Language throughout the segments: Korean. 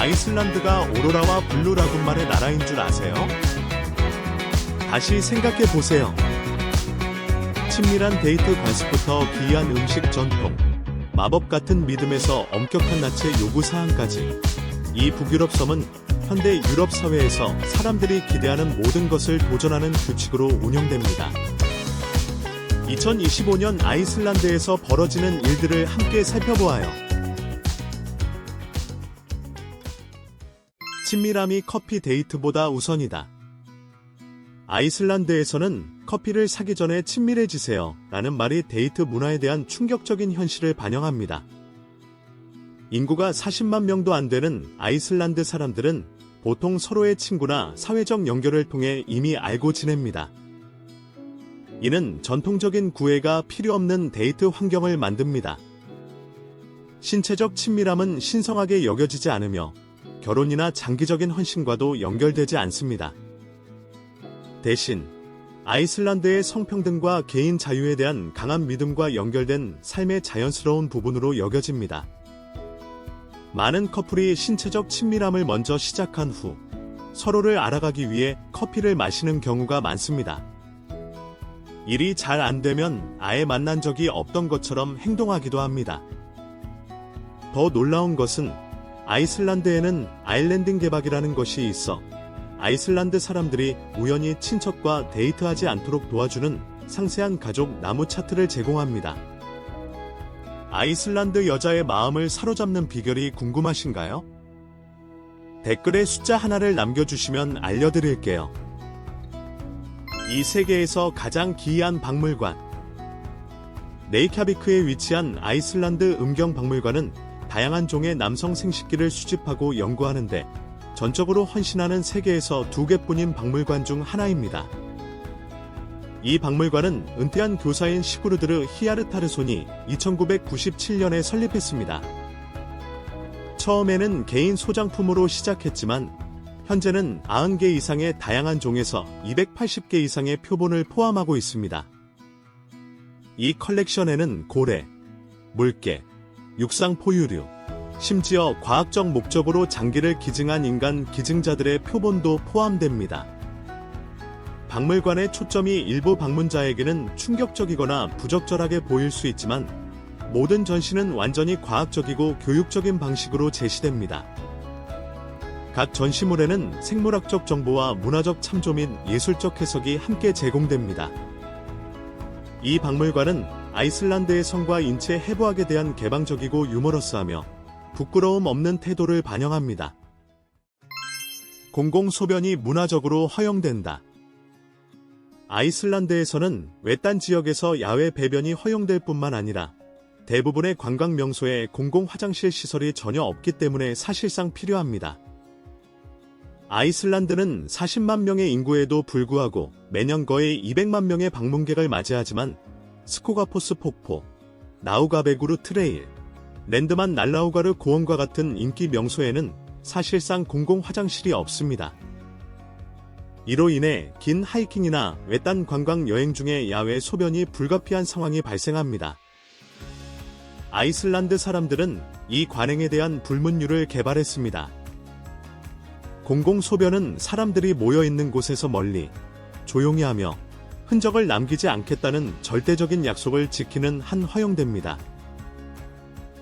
아이슬란드가 오로라와 블루 라군만의 나라인 줄 아세요? 다시 생각해 보세요. 친밀한 데이트 관습부터 기이한 음식 전통, 마법 같은 믿음에서 엄격한 나체 요구사항까지, 이 북유럽 섬은 현대 유럽 사회에서 사람들이 기대하는 모든 것을 도전하는 규칙으로 운영됩니다. 2025년 아이슬란드에서 벌어지는 일들을 함께 살펴보아요. 친밀함이 커피 데이트보다 우선이다. 아이슬란드에서는 커피를 사기 전에 친밀해지세요 라는 말이 데이트 문화에 대한 충격적인 현실을 반영합니다. 인구가 40만 명도 안 되는 아이슬란드 사람들은 보통 서로의 친구나 사회적 연결을 통해 이미 알고 지냅니다. 이는 전통적인 구애가 필요 없는 데이트 환경을 만듭니다. 신체적 친밀함은 신성하게 여겨지지 않으며 결혼이나 장기적인 헌신과도 연결되지 않습니다. 대신 아이슬란드의 성평등과 개인 자유에 대한 강한 믿음과 연결된 삶의 자연스러운 부분으로 여겨집니다. 많은 커플이 신체적 친밀함을 먼저 시작한 후 서로를 알아가기 위해 커피를 마시는 경우가 많습니다. 일이 잘 안 되면 아예 만난 적이 없던 것처럼 행동하기도 합니다. 더 놀라운 것은 아이슬란드에는 아일랜딩 개박이라는 것이 있어 아이슬란드 사람들이 우연히 친척과 데이트하지 않도록 도와주는 상세한 가족 나무 차트를 제공합니다. 아이슬란드 여자의 마음을 사로잡는 비결이 궁금하신가요? 댓글에 숫자 하나를 남겨주시면 알려드릴게요. 이 세계에서 가장 기이한 박물관. 레이캬비크에 위치한 아이슬란드 음경박물관은 다양한 종의 남성 생식기를 수집하고 연구하는데 전적으로 헌신하는 세계에서 2개뿐인 박물관 중 하나입니다. 이 박물관은 은퇴한 교사인 시구르드르 히아르타르손이 2997년에 설립했습니다. 처음에는 개인 소장품으로 시작했지만 현재는 90개 이상의 다양한 종에서 280개 이상의 표본을 포함하고 있습니다. 이 컬렉션에는 고래, 물개, 육상 포유류, 심지어 과학적 목적으로 장기를 기증한 인간 기증자들의 표본도 포함됩니다. 박물관의 초점이 일부 방문자에게는 충격적이거나 부적절하게 보일 수 있지만 모든 전시는 완전히 과학적이고 교육적인 방식으로 제시됩니다. 각 전시물에는 생물학적 정보와 문화적 참조 및 예술적 해석이 함께 제공됩니다. 이 박물관은 아이슬란드의 성과 인체 해부학에 대한 개방적이고 유머러스하며 부끄러움 없는 태도를 반영합니다. 공공소변이 문화적으로 허용된다. 아이슬란드에서는 외딴 지역에서 야외 배변이 허용될 뿐만 아니라 대부분의 관광 명소에 공공 화장실 시설이 전혀 없기 때문에 사실상 필요합니다. 아이슬란드는 40만 명의 인구에도 불구하고 매년 거의 200만 명의 방문객을 맞이하지만 스코가포스 폭포, 나우가베구르 트레일, 랜드만 날라우가르 고원과 같은 인기 명소에는 사실상 공공 화장실이 없습니다. 이로 인해 긴 하이킹이나 외딴 관광 여행 중에 야외 소변이 불가피한 상황이 발생합니다. 아이슬란드 사람들은 이 관행에 대한 불문율을 개발했습니다. 공공 소변은 사람들이 모여 있는 곳에서 멀리, 조용히 하며 흔적을 남기지 않겠다는 절대적인 약속을 지키는 한 허용됩니다.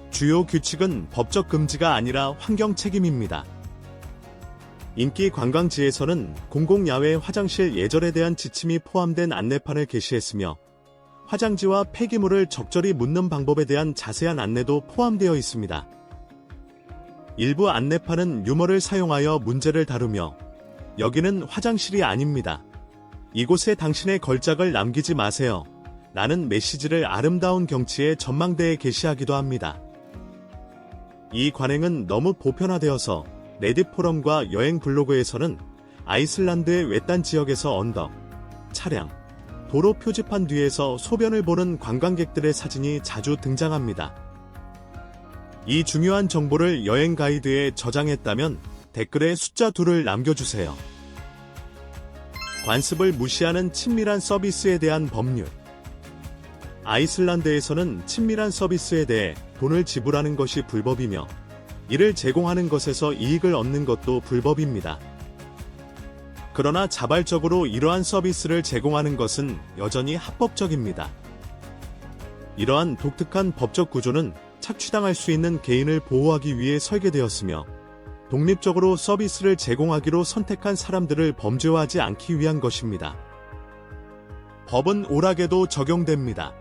주요 규칙은 법적 금지가 아니라 환경 책임입니다. 인기 관광지에서는 공공 야외 화장실 예절에 대한 지침이 포함된 안내판을 게시했으며 화장지와 폐기물을 적절히 묻는 방법에 대한 자세한 안내도 포함되어 있습니다. 일부 안내판은 유머를 사용하여 문제를 다루며 여기는 화장실이 아닙니다. 이곳에 당신의 걸작을 남기지 마세요. 라는 메시지를 아름다운 경치의 전망대에 게시하기도 합니다. 이 관행은 너무 보편화되어서 레딧 포럼과 여행 블로그에서는 아이슬란드의 외딴 지역에서 언덕, 차량, 도로 표지판 뒤에서 소변을 보는 관광객들의 사진이 자주 등장합니다. 이 중요한 정보를 여행 가이드에 저장했다면 댓글에 숫자 2를 남겨주세요. 관습을 무시하는 친밀한 서비스에 대한 법률. 아이슬란드에서는 친밀한 서비스에 대해 돈을 지불하는 것이 불법이며 이를 제공하는 것에서 이익을 얻는 것도 불법입니다. 그러나 자발적으로 이러한 서비스를 제공하는 것은 여전히 합법적입니다. 이러한 독특한 법적 구조는 착취당할 수 있는 개인을 보호하기 위해 설계되었으며 독립적으로 서비스를 제공하기로 선택한 사람들을 범죄화하지 않기 위한 것입니다. 법은 오락에도 적용됩니다.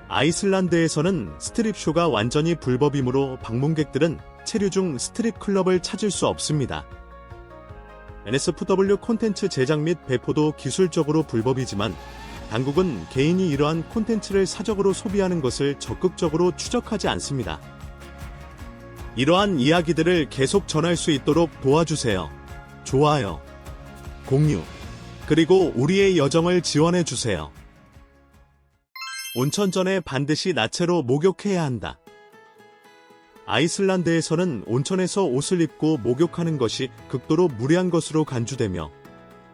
아이슬란드에서는 스트립쇼가 완전히 불법이므로 방문객들은 체류 중 스트립 클럽을 찾을 수 없습니다. NSFW 콘텐츠 제작 및 배포도 기술적으로 불법이지만 당국은 개인이 이러한 콘텐츠를 사적으로 소비하는 것을 적극적으로 추적하지 않습니다. 이러한 이야기들을 계속 전할 수 있도록 도와주세요. 좋아요, 공유, 그리고 우리의 여정을 지원해주세요. 온천 전에 반드시 나체로 목욕해야 한다. 아이슬란드에서는 온천에서 옷을 입고 목욕하는 것이 극도로 무례한 것으로 간주되며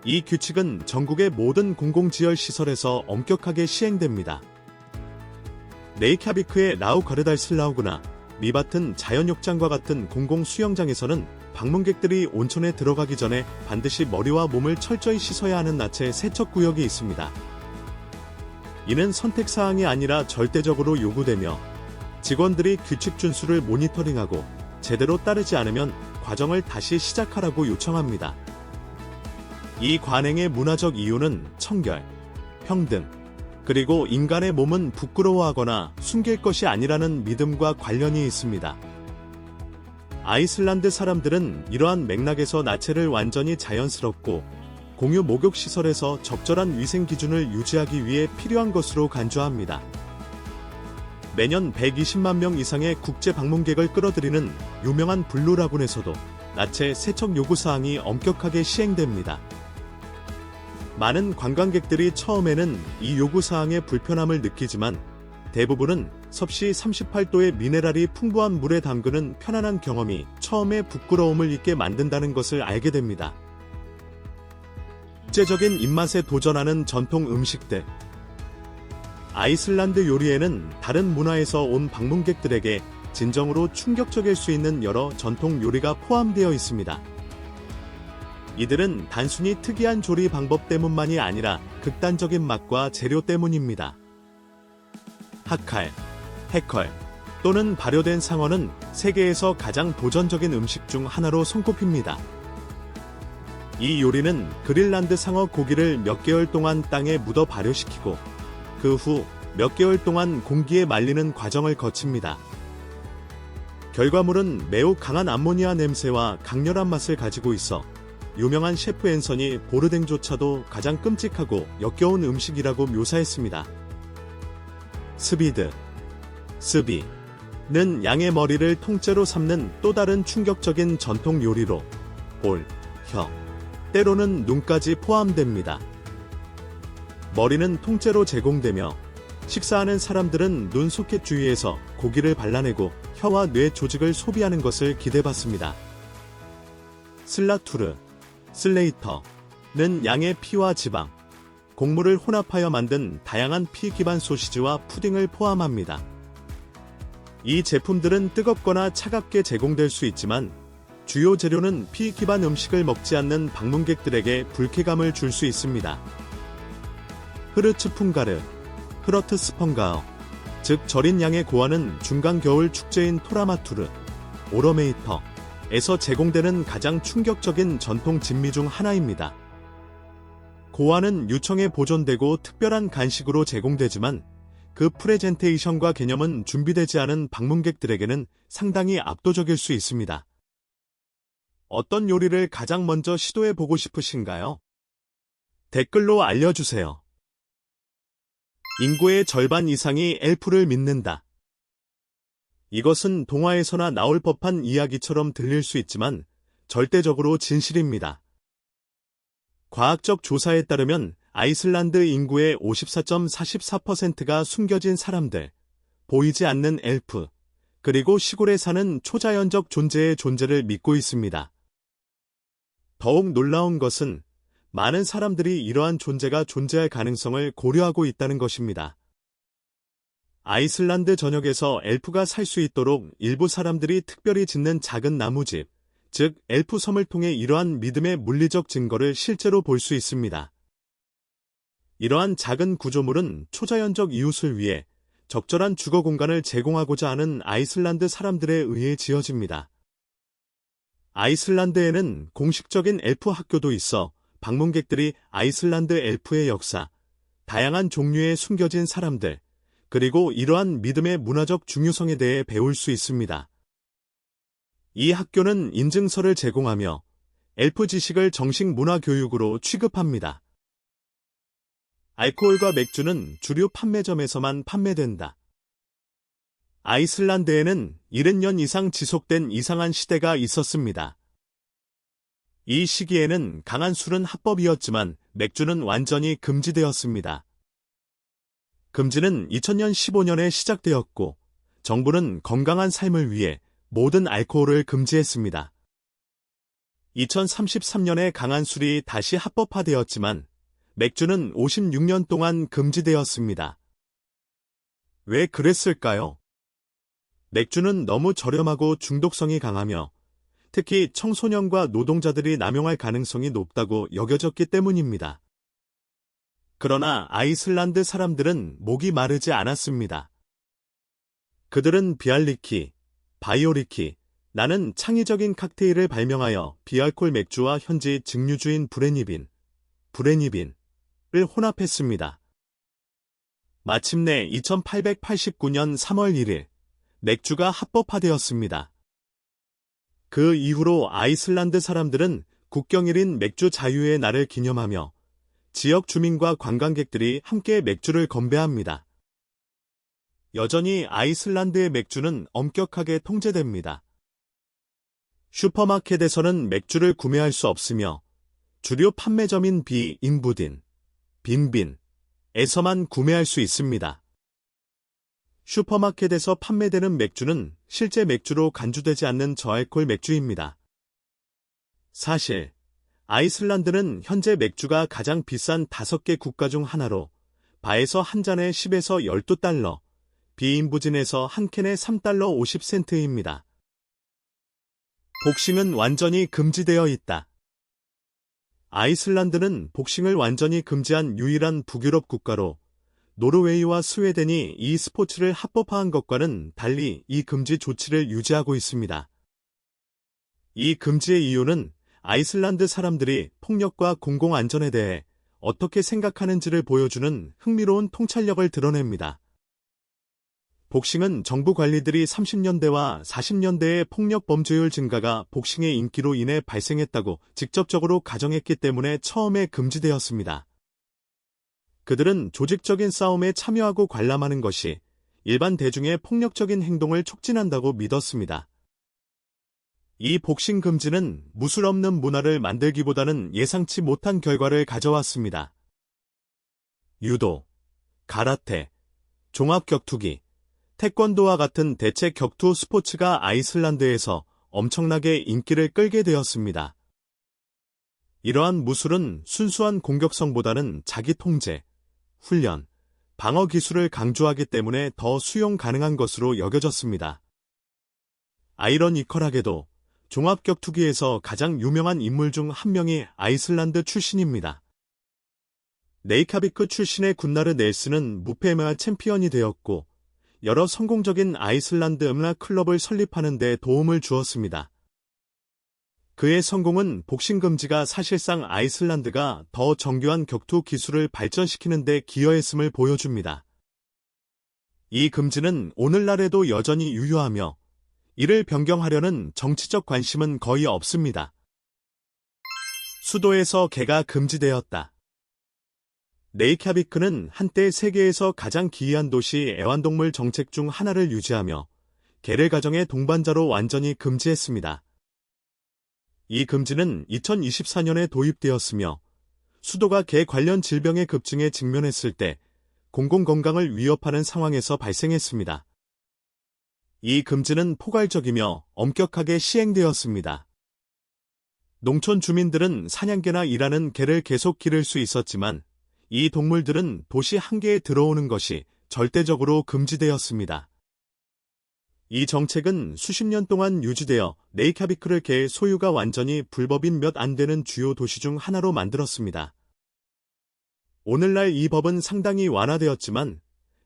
이 규칙은 전국의 모든 공공지열시설에서 엄격하게 시행됩니다. 레이캬비크의 라우가르달슬라우그나 미바튼 자연욕장과 같은 공공수영장에서는 방문객들이 온천에 들어가기 전에 반드시 머리와 몸을 철저히 씻어야 하는 나체 세척구역이 있습니다. 이는 선택사항이 아니라 절대적으로 요구되며 직원들이 규칙 준수를 모니터링하고 제대로 따르지 않으면 과정을 다시 시작하라고 요청합니다. 이 관행의 문화적 이유는 청결, 평등, 그리고 인간의 몸은 부끄러워하거나 숨길 것이 아니라는 믿음과 관련이 있습니다. 아이슬란드 사람들은 이러한 맥락에서 나체를 완전히 자연스럽고 공유 목욕시설에서 적절한 위생 기준을 유지하기 위해 필요한 것으로 간주합니다. 매년 120만 명 이상의 국제 방문객을 끌어들이는 유명한 블루라군에서도 나체 세척 요구사항이 엄격하게 시행됩니다. 많은 관광객들이 처음에는 이 요구사항의 불편함을 느끼지만 대부분은 섭씨 38도의 미네랄이 풍부한 물에 담그는 편안한 경험이 처음에 부끄러움을 잊게 만든다는 것을 알게 됩니다. 국제적인 입맛에 도전하는 전통 음식들. 아이슬란드 요리에는 다른 문화에서 온 방문객들에게 진정으로 충격적일 수 있는 여러 전통 요리가 포함되어 있습니다. 이들은 단순히 특이한 조리 방법 때문만이 아니라 극단적인 맛과 재료 때문입니다. 하칼, 해컬 또는 발효된 상어는 세계에서 가장 도전적인 음식 중 하나로 손꼽힙니다. 이 요리는 그린란드 상어 고기를 몇 개월 동안 땅에 묻어 발효시키고 그 후 몇 개월 동안 공기에 말리는 과정을 거칩니다. 결과물은 매우 강한 암모니아 냄새와 강렬한 맛을 가지고 있어 유명한 셰프 앤서니 보르댕조차도 가장 끔찍하고 역겨운 음식이라고 묘사했습니다. 스비드, 스비는 양의 머리를 통째로 삶는 또 다른 충격적인 전통 요리로 볼, 혀, 때로는 눈까지 포함됩니다. 머리는 통째로 제공되며 식사하는 사람들은 눈 소켓 주위에서 고기를 발라내고 혀와 뇌 조직을 소비하는 것을 기대받습니다. 슬라투르, 슬레이터는 양의 피와 지방, 곡물을 혼합하여 만든 다양한 피 기반 소시지와 푸딩을 포함합니다. 이 제품들은 뜨겁거나 차갑게 제공될 수 있지만 주요 재료는 피 기반 음식을 먹지 않는 방문객들에게 불쾌감을 줄 수 있습니다. 흐르츠풍가르, 흐러트스펑가어, 즉 절인 양의 고아는 중간 겨울 축제인 토라마투르, 오러메이터에서 제공되는 가장 충격적인 전통 진미 중 하나입니다. 고아는 유청에 보존되고 특별한 간식으로 제공되지만 그 프레젠테이션과 개념은 준비되지 않은 방문객들에게는 상당히 압도적일 수 있습니다. 어떤 요리를 가장 먼저 시도해보고 싶으신가요? 댓글로 알려주세요. 인구의 절반 이상이 엘프를 믿는다. 이것은 동화에서나 나올 법한 이야기처럼 들릴 수 있지만 절대적으로 진실입니다. 과학적 조사에 따르면 아이슬란드 인구의 54.44%가 숨겨진 사람들, 보이지 않는 엘프, 그리고 시골에 사는 초자연적 존재의 존재를 믿고 있습니다. 더욱 놀라운 것은 많은 사람들이 이러한 존재가 존재할 가능성을 고려하고 있다는 것입니다. 아이슬란드 전역에서 엘프가 살 수 있도록 일부 사람들이 특별히 짓는 작은 나무집, 즉 엘프 섬을 통해 이러한 믿음의 물리적 증거를 실제로 볼 수 있습니다. 이러한 작은 구조물은 초자연적 이웃을 위해 적절한 주거 공간을 제공하고자 하는 아이슬란드 사람들에 의해 지어집니다. 아이슬란드에는 공식적인 엘프 학교도 있어 방문객들이 아이슬란드 엘프의 역사, 다양한 종류의 숨겨진 사람들, 그리고 이러한 믿음의 문화적 중요성에 대해 배울 수 있습니다. 이 학교는 인증서를 제공하며 엘프 지식을 정식 문화 교육으로 취급합니다. 알코올과 맥주는 주류 판매점에서만 판매된다. 아이슬란드에는 70년 이상 지속된 이상한 시대가 있었습니다. 이 시기에는 강한 술은 합법이었지만 맥주는 완전히 금지되었습니다. 금지는 2000년 15년에 시작되었고 정부는 건강한 삶을 위해 모든 알코올을 금지했습니다. 2033년에 강한 술이 다시 합법화되었지만 맥주는 56년 동안 금지되었습니다. 왜 그랬을까요? 맥주는 너무 저렴하고 중독성이 강하며 특히 청소년과 노동자들이 남용할 가능성이 높다고 여겨졌기 때문입니다. 그러나 아이슬란드 사람들은 목이 마르지 않았습니다. 그들은 비알리키, 바이오리키, 나는 창의적인 칵테일을 발명하여 비알콜 맥주와 현지 증류주인 브레니빈을 혼합했습니다. 마침내 2889년 3월 1일, 맥주가 합법화되었습니다. 그 이후로 아이슬란드 사람들은 국경일인 맥주 자유의 날을 기념하며 지역 주민과 관광객들이 함께 맥주를 건배합니다. 여전히 아이슬란드의 맥주는 엄격하게 통제됩니다. 슈퍼마켓에서는 맥주를 구매할 수 없으며 주류 판매점인 빈빈에서만 구매할 수 있습니다. 슈퍼마켓에서 판매되는 맥주는 실제 맥주로 간주되지 않는 저알코올 맥주입니다. 사실 아이슬란드는 현재 맥주가 가장 비싼 5개 국가 중 하나로 바에서 한 잔에 10에서 12달러, 비인부진에서 한 캔에 3달러 50센트입니다. 복싱은 완전히 금지되어 있다. 아이슬란드는 복싱을 완전히 금지한 유일한 북유럽 국가로 노르웨이와 스웨덴이 이 스포츠를 합법화한 것과는 달리 이 금지 조치를 유지하고 있습니다. 이 금지의 이유는 아이슬란드 사람들이 폭력과 공공안전에 대해 어떻게 생각하는지를 보여주는 흥미로운 통찰력을 드러냅니다. 복싱은 정부 관리들이 30년대와 40년대의 폭력 범죄율 증가가 복싱의 인기로 인해 발생했다고 직접적으로 가정했기 때문에 처음에 금지되었습니다. 그들은 조직적인 싸움에 참여하고 관람하는 것이 일반 대중의 폭력적인 행동을 촉진한다고 믿었습니다. 이 복싱 금지는 무술 없는 문화를 만들기보다는 예상치 못한 결과를 가져왔습니다. 유도, 가라테, 종합격투기, 태권도와 같은 대체 격투 스포츠가 아이슬란드에서 엄청나게 인기를 끌게 되었습니다. 이러한 무술은 순수한 공격성보다는 자기 통제, 훈련, 방어 기술을 강조하기 때문에 더 수용 가능한 것으로 여겨졌습니다. 아이러니컬하게도 종합격투기에서 가장 유명한 인물 중 한 명이 아이슬란드 출신입니다. 네이카비크 출신의 군나르 넬슨은 무패 MMA 챔피언이 되었고 여러 성공적인 아이슬란드 MMA 클럽을 설립하는 데 도움을 주었습니다. 그의 성공은 복싱 금지가 사실상 아이슬란드가 더 정교한 격투 기술을 발전시키는 데 기여했음을 보여줍니다. 이 금지는 오늘날에도 여전히 유효하며 이를 변경하려는 정치적 관심은 거의 없습니다. 수도에서 개가 금지되었다. 레이캬비크는 한때 세계에서 가장 기이한 도시 애완동물 정책 중 하나를 유지하며 개를 가정의 동반자로 완전히 금지했습니다. 이 금지는 2024년에 도입되었으며 수도가 개 관련 질병의 급증에 직면했을 때 공공건강을 위협하는 상황에서 발생했습니다. 이 금지는 포괄적이며 엄격하게 시행되었습니다. 농촌 주민들은 사냥개나 일하는 개를 계속 기를 수 있었지만 이 동물들은 도시 한계에 들어오는 것이 절대적으로 금지되었습니다. 이 정책은 수십 년 동안 유지되어 레이캬비크를 개 소유가 완전히 불법인 몇 안 되는 주요 도시 중 하나로 만들었습니다. 오늘날 이 법은 상당히 완화되었지만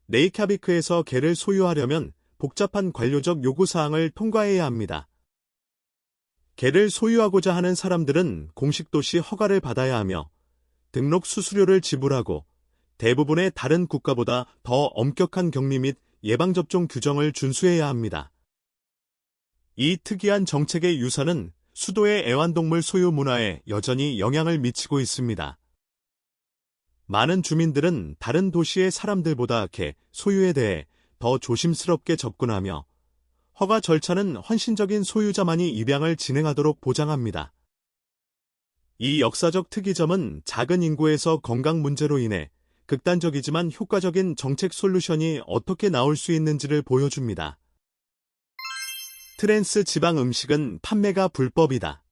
레이캬비크에서 개를 소유하려면 복잡한 관료적 요구사항을 통과해야 합니다. 개를 소유하고자 하는 사람들은 공식 도시 허가를 받아야 하며 등록 수수료를 지불하고 대부분의 다른 국가보다 더 엄격한 격리 및 예방접종 규정을 준수해야 합니다. 이 특이한 정책의 유산은 수도의 애완동물 소유 문화에 여전히 영향을 미치고 있습니다. 많은 주민들은 다른 도시의 사람들보다 개 소유에 대해 더 조심스럽게 접근하며 허가 절차는 헌신적인 소유자만이 입양을 진행하도록 보장합니다. 이 역사적 특이점은 작은 인구에서 건강 문제로 인해 극단적이지만 효과적인 정책 솔루션이 어떻게 나올 수 있는지를 보여줍니다. 트랜스 지방 음식은 판매가 불법이다.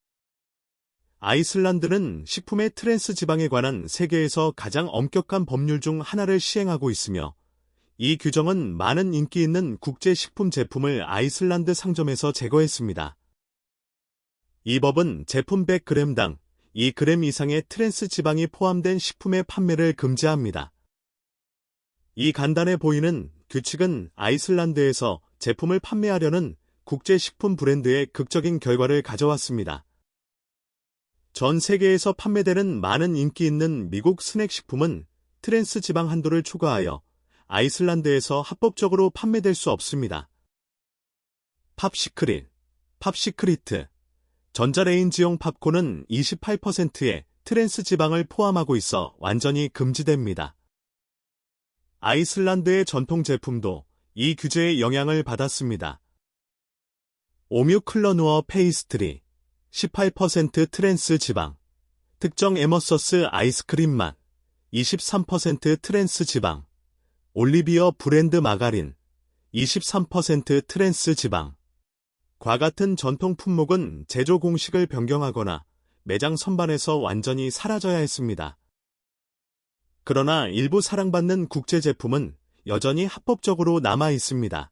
아이슬란드는 식품의 트랜스 지방에 관한 세계에서 가장 엄격한 법률 중 하나를 시행하고 있으며 이 규정은 많은 인기 있는 국제 식품 제품을 아이슬란드 상점에서 제거했습니다. 이 법은 제품 100g당 2g 이상의 트랜스 지방이 포함된 식품의 판매를 금지합니다. 이 간단해 보이는 규칙은 아이슬란드에서 제품을 판매하려는 국제 식품 브랜드의 극적인 결과를 가져왔습니다. 전 세계에서 판매되는 많은 인기 있는 미국 스낵 식품은 트랜스 지방 한도를 초과하여 아이슬란드에서 합법적으로 판매될 수 없습니다. 팝시크릿, 전자레인지용 팝콘은 28%의 트랜스 지방을 포함하고 있어 완전히 금지됩니다. 아이슬란드의 전통 제품도 이 규제의 영향을 받았습니다. 오뮤클러누어 페이스트리, 18% 트랜스 지방, 특정 에머서스 아이스크림 맛, 23% 트랜스 지방, 올리비어 브랜드 마가린, 23% 트랜스 지방. 과 같은 전통 품목은 제조 공식을 변경하거나 매장 선반에서 완전히 사라져야 했습니다. 그러나 일부 사랑받는 국제 제품은 여전히 합법적으로 남아 있습니다.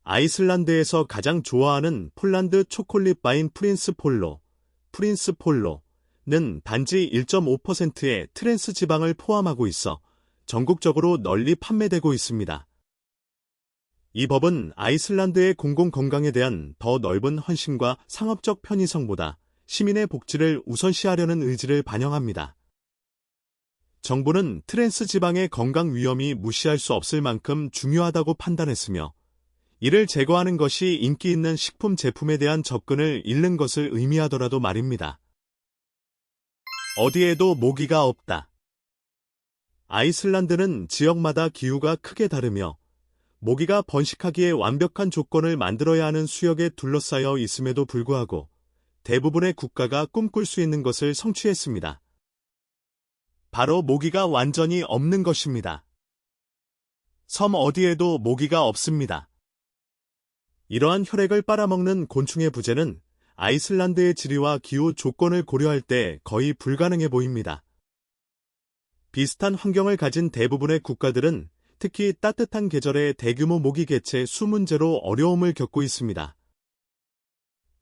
아이슬란드에서 가장 좋아하는 폴란드 초콜릿 바인 프린스 폴로는 단지 1.5%의 트랜스 지방을 포함하고 있어 전국적으로 널리 판매되고 있습니다. 이 법은 아이슬란드의 공공건강에 대한 더 넓은 헌신과 상업적 편의성보다 시민의 복지를 우선시하려는 의지를 반영합니다. 정부는 트랜스 지방의 건강 위험이 무시할 수 없을 만큼 중요하다고 판단했으며 이를 제거하는 것이 인기 있는 식품 제품에 대한 접근을 잃는 것을 의미하더라도 말입니다. 어디에도 모기가 없다. 아이슬란드는 지역마다 기후가 크게 다르며 모기가 번식하기에 완벽한 조건을 만들어야 하는 수역에 둘러싸여 있음에도 불구하고 대부분의 국가가 꿈꿀 수 있는 것을 성취했습니다. 바로 모기가 완전히 없는 것입니다. 섬 어디에도 모기가 없습니다. 이러한 혈액을 빨아먹는 곤충의 부재는 아이슬란드의 지리와 기후 조건을 고려할 때 거의 불가능해 보입니다. 비슷한 환경을 가진 대부분의 국가들은 특히 따뜻한 계절에 대규모 모기 개체 수 문제로 어려움을 겪고 있습니다.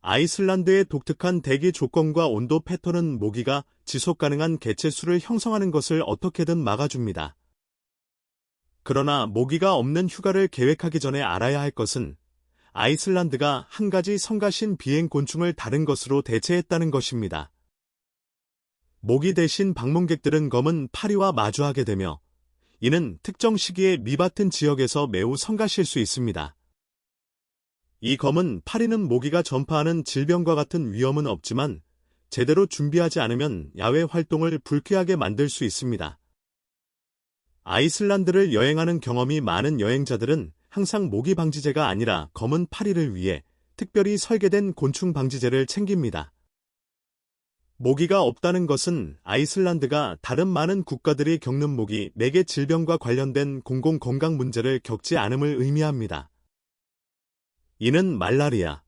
아이슬란드의 독특한 대기 조건과 온도 패턴은 모기가 지속 가능한 개체 수를 형성하는 것을 어떻게든 막아줍니다. 그러나 모기가 없는 휴가를 계획하기 전에 알아야 할 것은 아이슬란드가 한 가지 성가신 비행 곤충을 다른 것으로 대체했다는 것입니다. 모기 대신 방문객들은 검은 파리와 마주하게 되며 이는 특정 시기에 미밭은 지역에서 매우 성가실 수 있습니다. 이 검은 파리는 모기가 전파하는 질병과 같은 위험은 없지만 제대로 준비하지 않으면 야외 활동을 불쾌하게 만들 수 있습니다. 아이슬란드를 여행하는 경험이 많은 여행자들은 항상 모기 방지제가 아니라 검은 파리를 위해 특별히 설계된 곤충 방지제를 챙깁니다. 모기가 없다는 것은 아이슬란드가 다른 많은 국가들이 겪는 모기 매개 질병과 관련된 공공건강 문제를 겪지 않음을 의미합니다. 이는 말라리아,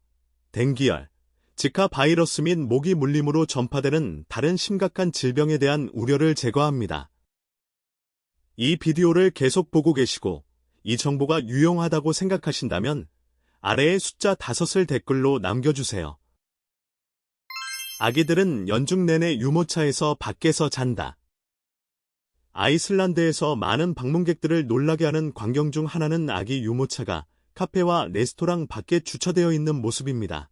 댕기열, 지카 바이러스 및 모기 물림으로 전파되는 다른 심각한 질병에 대한 우려를 제거합니다. 이 비디오를 계속 보고 계시고 이 정보가 유용하다고 생각하신다면 아래에 숫자 5을 댓글로 남겨주세요. 아기들은 연중 내내 유모차에서 밖에서 잔다. 아이슬란드에서 많은 방문객들을 놀라게 하는 광경 중 하나는 아기 유모차가 카페와 레스토랑 밖에 주차되어 있는 모습입니다.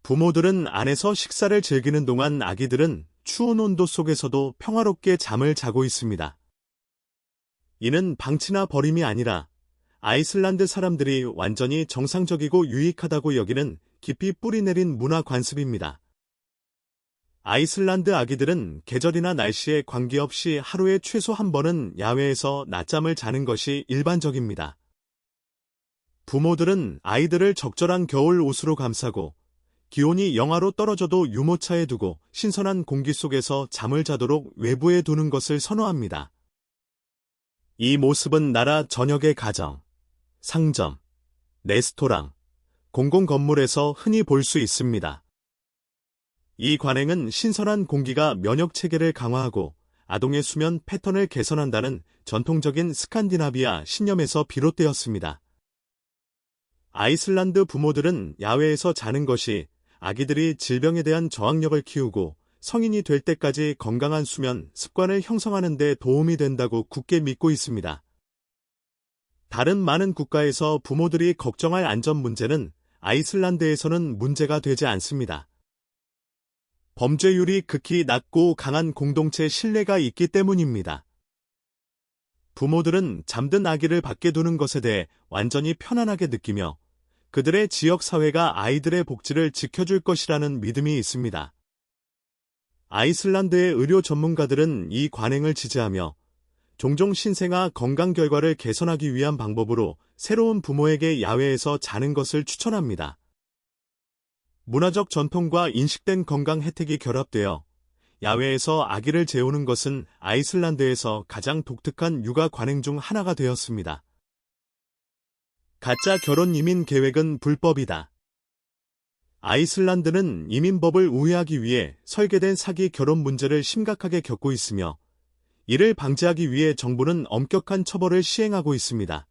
부모들은 안에서 식사를 즐기는 동안 아기들은 추운 온도 속에서도 평화롭게 잠을 자고 있습니다. 이는 방치나 버림이 아니라 아이슬란드 사람들이 완전히 정상적이고 유익하다고 여기는 깊이 뿌리내린 문화 관습입니다. 아이슬란드 아기들은 계절이나 날씨에 관계없이 하루에 최소 한 번은 야외에서 낮잠을 자는 것이 일반적입니다. 부모들은 아이들을 적절한 겨울 옷으로 감싸고 기온이 영하로 떨어져도 유모차에 두고 신선한 공기 속에서 잠을 자도록 외부에 두는 것을 선호합니다. 이 모습은 나라 전역의 가정, 상점, 레스토랑, 공공건물에서 흔히 볼 수 있습니다. 이 관행은 신선한 공기가 면역 체계를 강화하고 아동의 수면 패턴을 개선한다는 전통적인 스칸디나비아 신념에서 비롯되었습니다. 아이슬란드 부모들은 야외에서 자는 것이 아기들이 질병에 대한 저항력을 키우고 성인이 될 때까지 건강한 수면 습관을 형성하는 데 도움이 된다고 굳게 믿고 있습니다. 다른 많은 국가에서 부모들이 걱정할 안전 문제는 아이슬란드에서는 문제가 되지 않습니다. 범죄율이 극히 낮고 강한 공동체 신뢰가 있기 때문입니다. 부모들은 잠든 아기를 밖에 두는 것에 대해 완전히 편안하게 느끼며 그들의 지역 사회가 아이들의 복지를 지켜줄 것이라는 믿음이 있습니다. 아이슬란드의 의료 전문가들은 이 관행을 지지하며 종종 신생아 건강 결과를 개선하기 위한 방법으로 새로운 부모에게 야외에서 자는 것을 추천합니다. 문화적 전통과 인식된 건강 혜택이 결합되어 야외에서 아기를 재우는 것은 아이슬란드에서 가장 독특한 육아 관행 중 하나가 되었습니다. 가짜 결혼 이민 계획은 불법이다. 아이슬란드는 이민법을 우회하기 위해 설계된 사기 결혼 문제를 심각하게 겪고 있으며 이를 방지하기 위해 정부는 엄격한 처벌을 시행하고 있습니다.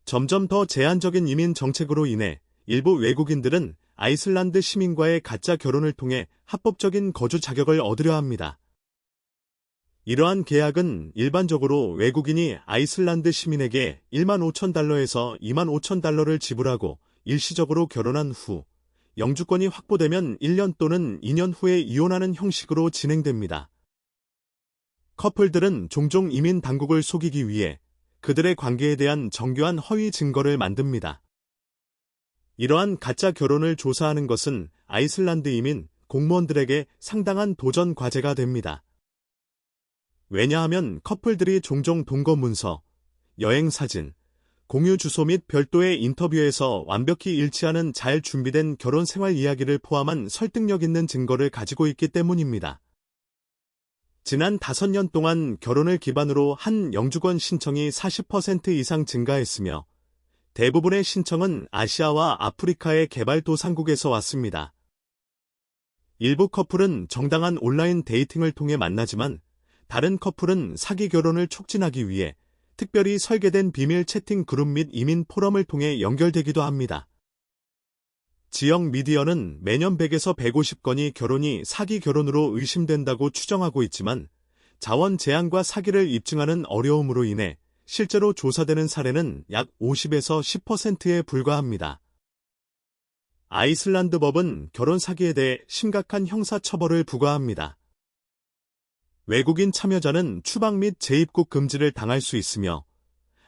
점점 더 제한적인 이민 정책으로 인해 일부 외국인들은 아이슬란드 시민과의 가짜 결혼을 통해 합법적인 거주 자격을 얻으려 합니다. 이러한 계약은 일반적으로 외국인이 아이슬란드 시민에게 15,000달러에서 25,000달러를 지불하고 일시적으로 결혼한 후 영주권이 확보되면 1년 또는 2년 후에 이혼하는 형식으로 진행됩니다. 커플들은 종종 이민 당국을 속이기 위해 그들의 관계에 대한 정교한 허위 증거를 만듭니다. 이러한 가짜 결혼을 조사하는 것은 아이슬란드 이민 공무원들에게 상당한 도전 과제가 됩니다. 왜냐하면 커플들이 종종 동거 문서, 여행 사진, 공유 주소 및 별도의 인터뷰에서 완벽히 일치하는 잘 준비된 결혼 생활 이야기를 포함한 설득력 있는 증거를 가지고 있기 때문입니다. 지난 5년 동안 결혼을 기반으로 한 영주권 신청이 40% 이상 증가했으며 대부분의 신청은 아시아와 아프리카의 개발도상국에서 왔습니다. 일부 커플은 정당한 온라인 데이팅을 통해 만나지만 다른 커플은 사기 결혼을 촉진하기 위해 특별히 설계된 비밀 채팅 그룹 및 이민 포럼을 통해 연결되기도 합니다. 지역 미디어는 매년 100에서 150건이 결혼이 사기 결혼으로 의심된다고 추정하고 있지만 자원 제한과 사기를 입증하는 어려움으로 인해 실제로 조사되는 사례는 약 50에서 10%에 불과합니다. 아이슬란드 법은 결혼 사기에 대해 심각한 형사 처벌을 부과합니다. 외국인 참여자는 추방 및 재입국 금지를 당할 수 있으며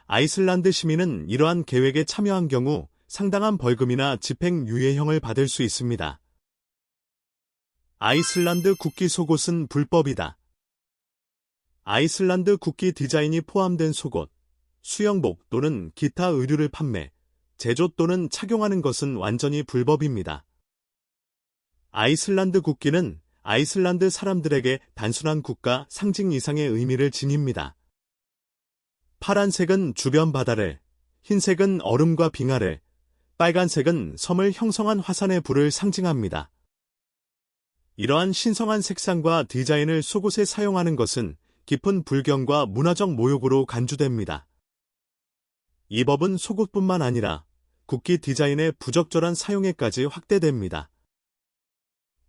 아이슬란드 시민은 이러한 계획에 참여한 경우 상당한 벌금이나 집행유예형을 받을 수 있습니다. 아이슬란드 국기 속옷은 불법이다. 아이슬란드 국기 디자인이 포함된 속옷, 수영복 또는 기타 의류를 판매, 제조 또는 착용하는 것은 완전히 불법입니다. 아이슬란드 국기는 아이슬란드 사람들에게 단순한 국가 상징 이상의 의미를 지닙니다. 파란색은 주변 바다를, 흰색은 얼음과 빙하를, 빨간색은 섬을 형성한 화산의 불을 상징합니다. 이러한 신성한 색상과 디자인을 속옷에 사용하는 것은 깊은 불경과 문화적 모욕으로 간주됩니다. 이 법은 속옷뿐만 아니라 국기 디자인의 부적절한 사용에까지 확대됩니다.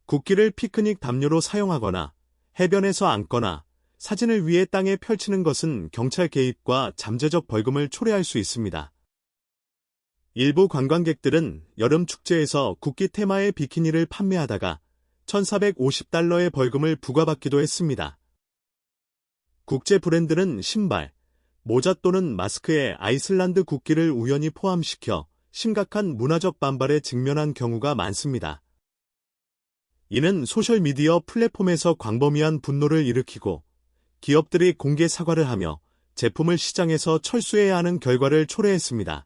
국기를 피크닉 담요로 사용하거나 해변에서 안거나 사진을 위해 땅에 펼치는 것은 경찰 개입과 잠재적 벌금을 초래할 수 있습니다. 일부 관광객들은 여름 축제에서 국기 테마의 비키니를 판매하다가 1,450달러의 벌금을 부과받기도 했습니다. 국제 브랜드는 신발, 모자 또는 마스크에 아이슬란드 국기를 우연히 포함시켜 심각한 문화적 반발에 직면한 경우가 많습니다. 이는 소셜미디어 플랫폼에서 광범위한 분노를 일으키고 기업들이 공개 사과를 하며 제품을 시장에서 철수해야 하는 결과를 초래했습니다.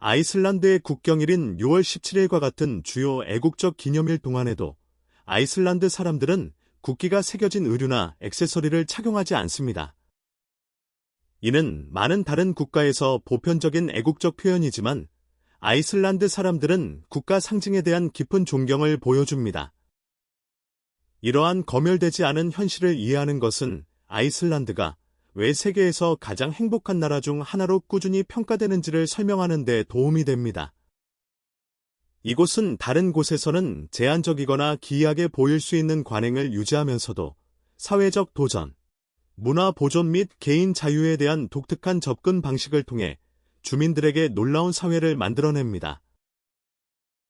아이슬란드의 국경일인 6월 17일과 같은 주요 애국적 기념일 동안에도 아이슬란드 사람들은 국기가 새겨진 의류나 액세서리를 착용하지 않습니다. 이는 많은 다른 국가에서 보편적인 애국적 표현이지만 아이슬란드 사람들은 국가 상징에 대한 깊은 존경을 보여줍니다. 이러한 검열되지 않은 현실을 이해하는 것은 아이슬란드가 왜 세계에서 가장 행복한 나라 중 하나로 꾸준히 평가되는지를 설명하는 데 도움이 됩니다. 이곳은 다른 곳에서는 제한적이거나 기이하게 보일 수 있는 관행을 유지하면서도 사회적 도전, 문화 보존 및 개인 자유에 대한 독특한 접근 방식을 통해 주민들에게 놀라운 사회를 만들어냅니다.